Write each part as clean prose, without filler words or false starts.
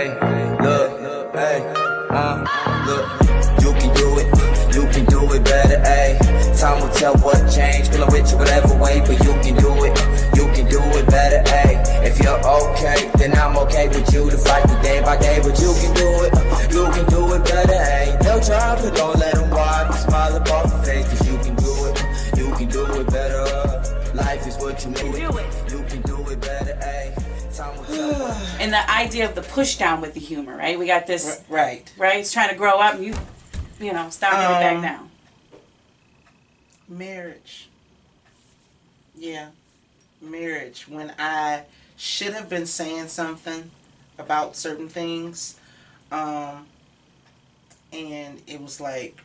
Hey, look, hey, look, you can do it, you can do it better, hey. Time will tell what changed, feeling with you whatever way, but you can do it better, hey. If you're okay, then I'm okay with you to fight the day by day, but you can do it better, hey. They'll try, but don't let them wipe the smile up off your face, cause you can do it better. Life is what you do it. You can do it better, hey. And the idea of the push down with the humor, right? We got this, right? It's trying to grow up, and you know, stop getting back down. Marriage. Yeah, marriage. When I should have been saying something about certain things, and it was like,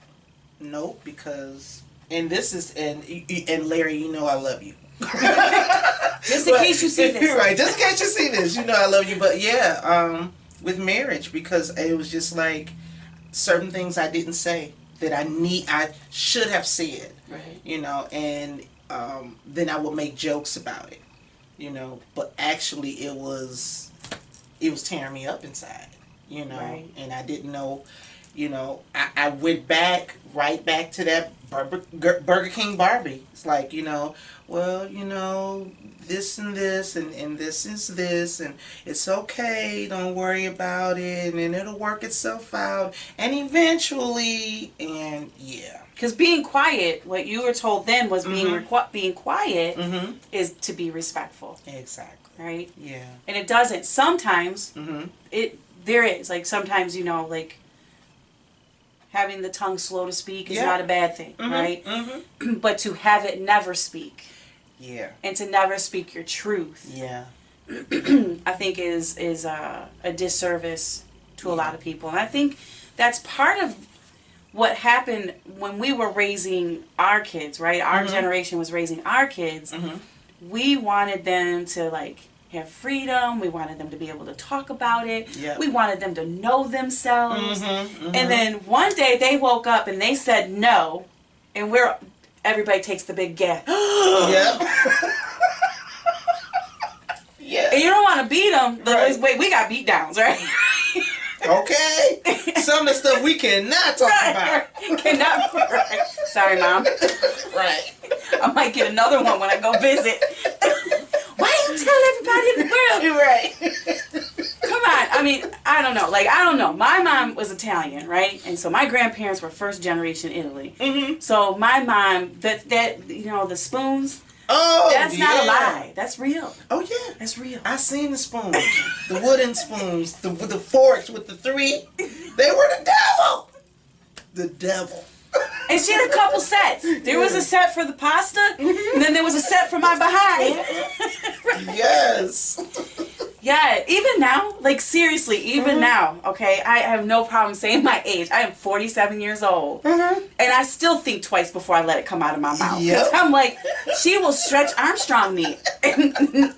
nope, because, and this is, and Larry, you know I love you. Just in case you see this. Right, just in case you see this, you know I love you. But yeah, with marriage, because it was just like certain things I didn't say that I should have said. Right. You know, and then I would make jokes about it. You know, but actually it was tearing me up inside. You know, right. And I didn't know. You know, I went right back to that Burger King Barbie. It's like, you know, well, you know, this and this and this is this and it's okay, don't worry about it and it'll work itself out and eventually, and yeah. Because being quiet, what you were told then was being quiet is to be respectful. Exactly. Right? Yeah. And it doesn't. Sometimes there is. Like sometimes, you know, like having the tongue slow to speak is not a bad thing, right? But to have it never speak. Yeah. And to never speak your truth. Yeah. I think is a disservice to a lot of people. And I think that's part of what happened when we were raising our kids, right? Our generation was raising our kids. We wanted them to like have freedom. We wanted them to be able to talk about it. Yep. We wanted them to know themselves. And then one day they woke up and they said no, and everybody takes the big gap. Yep. Yeah. And you don't want to beat them. Right. Wait, we got beat downs, right? Okay. Some of the stuff we cannot talk about. Cannot. Right. Sorry, Mom. Right. I might get another one when I go visit. Why you tell everybody in the world? Right. Come on. I mean, I don't know. Like, I don't know. My mom was Italian, right? And so my grandparents were first generation Italy. So my mom, that you know, the spoons. Oh, that's not a lie. That's real. Oh yeah, that's real. I seen the spoons, the wooden spoons, the forks with the three. They were the devil. The devil. And she had a couple sets. There was a set for the pasta, and then there was a set for my behind. Right. Yes. Yeah, even now, like seriously, even now, okay, I have no problem saying my age. I am 47 years old. And I still think twice before I let it come out of my mouth. Because I'm like, she will stretch Armstrong me. And,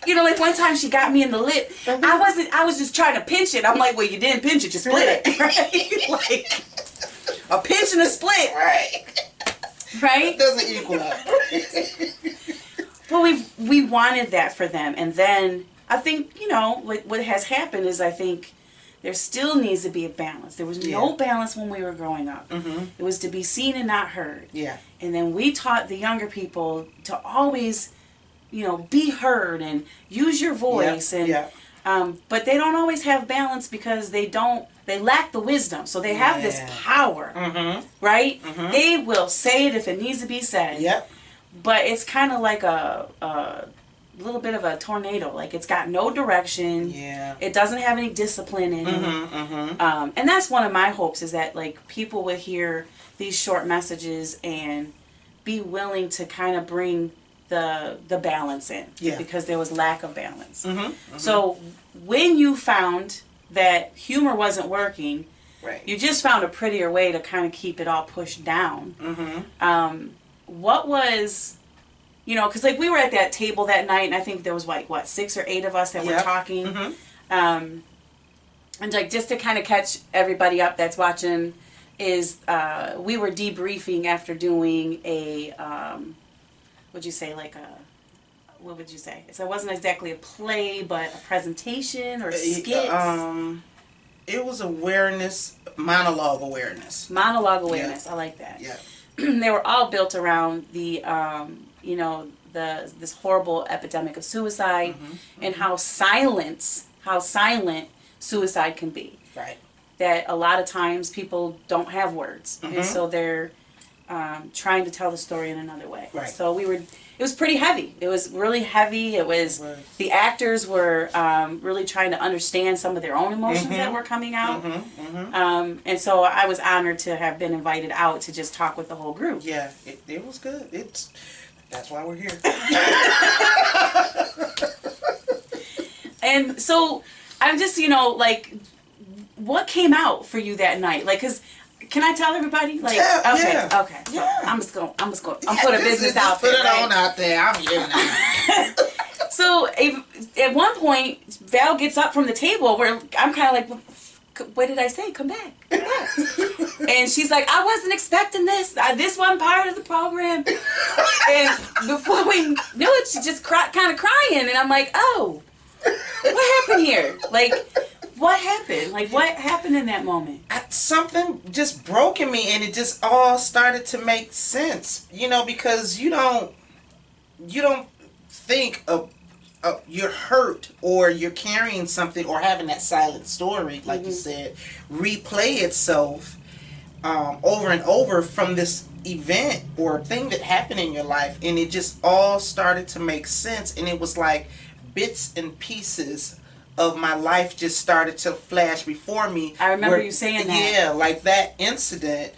you know, like one time she got me in the lip. I was just trying to pinch it. I'm like, well, you didn't pinch it, you split it. Right? Like, a pinch and a split. Right? It doesn't equal out. But we wanted that for them. And then I think, you know, what has happened is I think there still needs to be a balance. There was no balance when we were growing up. It was to be seen and not heard. Yeah. And then we taught the younger people to always, you know, be heard and use your voice. But they don't always have balance because they lack the wisdom. So they have this power, right? They will say it if it needs to be said. Yep. But it's kind of like a little bit of a tornado. Like it's got no direction. Yeah. It doesn't have any discipline in it. And that's one of my hopes is that like people would hear these short messages and be willing to kind of bring the balance in. Yeah. Because there was lack of balance. So when you found that humor wasn't working, you just found a prettier way to kind of keep it all pushed down. What was, you know, because like we were at that table that night and I think there was like, what, 6 or 8 of us that were talking. And like just to kind of catch everybody up that's watching is we were debriefing after doing a, what'd you say, like a what would you say? So it wasn't exactly a play, but a presentation or skits. It was awareness, monologue awareness. Monologue awareness. I like that. Yeah. They were all built around the, this horrible epidemic of suicide, and how silent suicide can be. Right. That a lot of times people don't have words, and so they're trying to tell the story in another way. Right. So it was pretty heavy. It was really heavy. It was, Right. the actors were really trying to understand some of their own emotions that were coming out. And so I was honored to have been invited out to just talk with the whole group. Yeah, it was good. That's why we're here. And so I'm just, what came out for you that night? Like, cause can I tell everybody? Like, Yeah, okay. So yeah. I'm put a business out Put there. it on out there. I'm here now. So at one point, Val gets up from the table where I'm kind of like, what did I say? Come back. Come back. And she's like, I wasn't expecting this. This wasn't part of the program. And before we knew it, she just kind of crying. And I'm like, oh, what happened here? Like, what happened? Like, what happened in that moment? Something just broke in me, and it just all started to make sense. Because you don't think of you're hurt or you're carrying something or having that silent story, like you said, replay itself over and over from this event or thing that happened in your life, and it just all started to make sense. And it was like bits and pieces of my life just started to flash before me. I remember you saying that. Yeah, like that incident.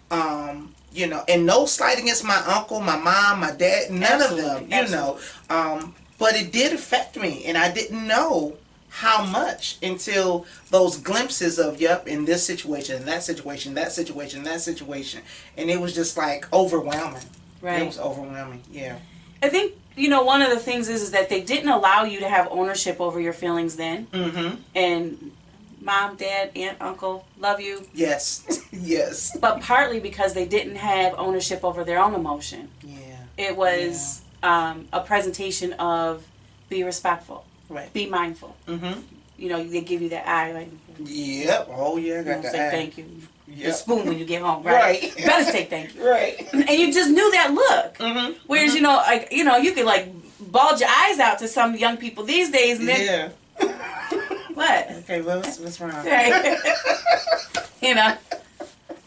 And no slight against my uncle, my mom, my dad, none of them, but it did affect me, and I didn't know how much until those glimpses of, in this situation, that situation, that situation, that situation, and it was just like overwhelming. Right. It was overwhelming, yeah. I think, one of the things is that they didn't allow you to have ownership over your feelings then. Mm-hmm. And mom, dad, aunt, uncle, love you. Yes, yes. But partly because they didn't have ownership over their own emotion. Yeah. It was a presentation of be respectful. Right. Be mindful. Mm-hmm. They give you that eye, like, Yep. Oh, yeah, I got that. say thank you. Yep. The spoon when you get home, right? Right. You better say thank you. Right. And you just knew that look. Mm-hmm. Whereas, you could like bulge your eyes out to some young people these days, and then what? Okay, well, what's wrong? Right.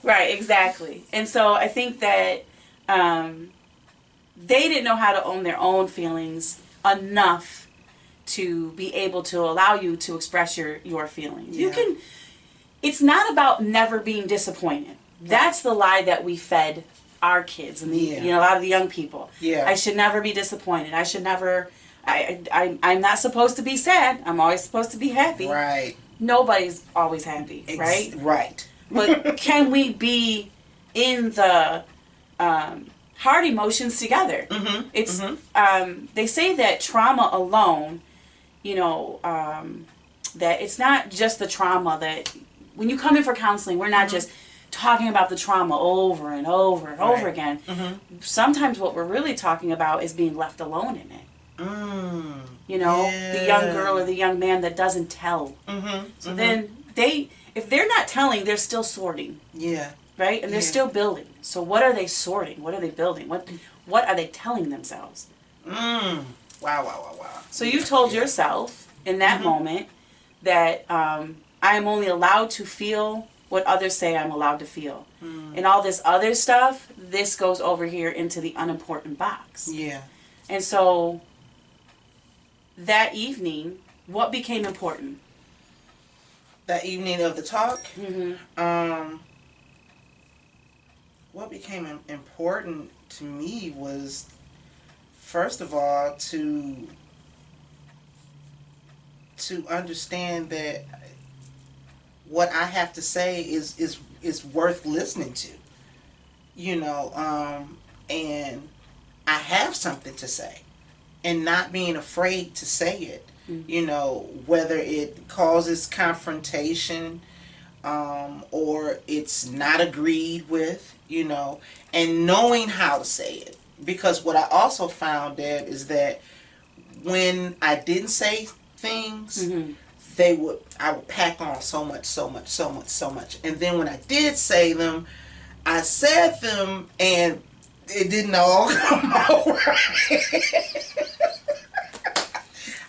Right, exactly. And so I think that they didn't know how to own their own feelings enough to be able to allow you to express your feelings. Yeah. It's not about never being disappointed. That's the lie that we fed our kids and a lot of the young people. Yeah. I should never be disappointed. I should never I'm not supposed to be sad. I'm always supposed to be happy. Right. Nobody's always happy, right? Right. But can we be in the hard emotions together? Mm-hmm. It's they say that trauma alone, that it's not just the trauma that when you come in for counseling, we're not just talking about the trauma over and over and over again. Mm-hmm. Sometimes what we're really talking about is being left alone in it. Mm. The young girl or the young man that doesn't tell. Mm-hmm. So then if they're not telling, they're still sorting. Yeah. Right? And they're still building. So what are they sorting? What are they building? What are they telling themselves? Wow, wow, wow, wow. So you told yourself in that moment that I am only allowed to feel what others say I'm allowed to feel. And all this other stuff, this goes over here into the unimportant box. Yeah. And so that evening, what became important? That evening of the talk, Mm-hmm. What became important to me was, first of all, to understand that what I have to say is worth listening to, and I have something to say, and not being afraid to say it, whether it causes confrontation, or it's not agreed with, and knowing how to say it. Because what I also found, Deb, is that when I didn't say things, I would pack on so much. And then when I did say them, I said them and it didn't all come out right.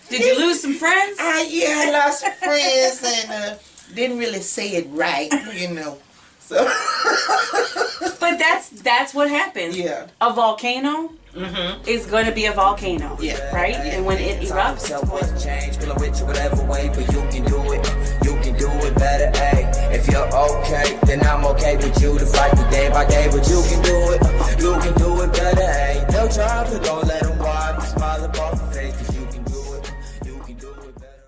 Did you lose some friends? I lost friends and didn't really say it right, So But that's what happens. Yeah. A volcano is going to be a volcano. Yeah. Right? And when it erupts, Tell what change, feeling with you whatever way, but you can do it better, ayy.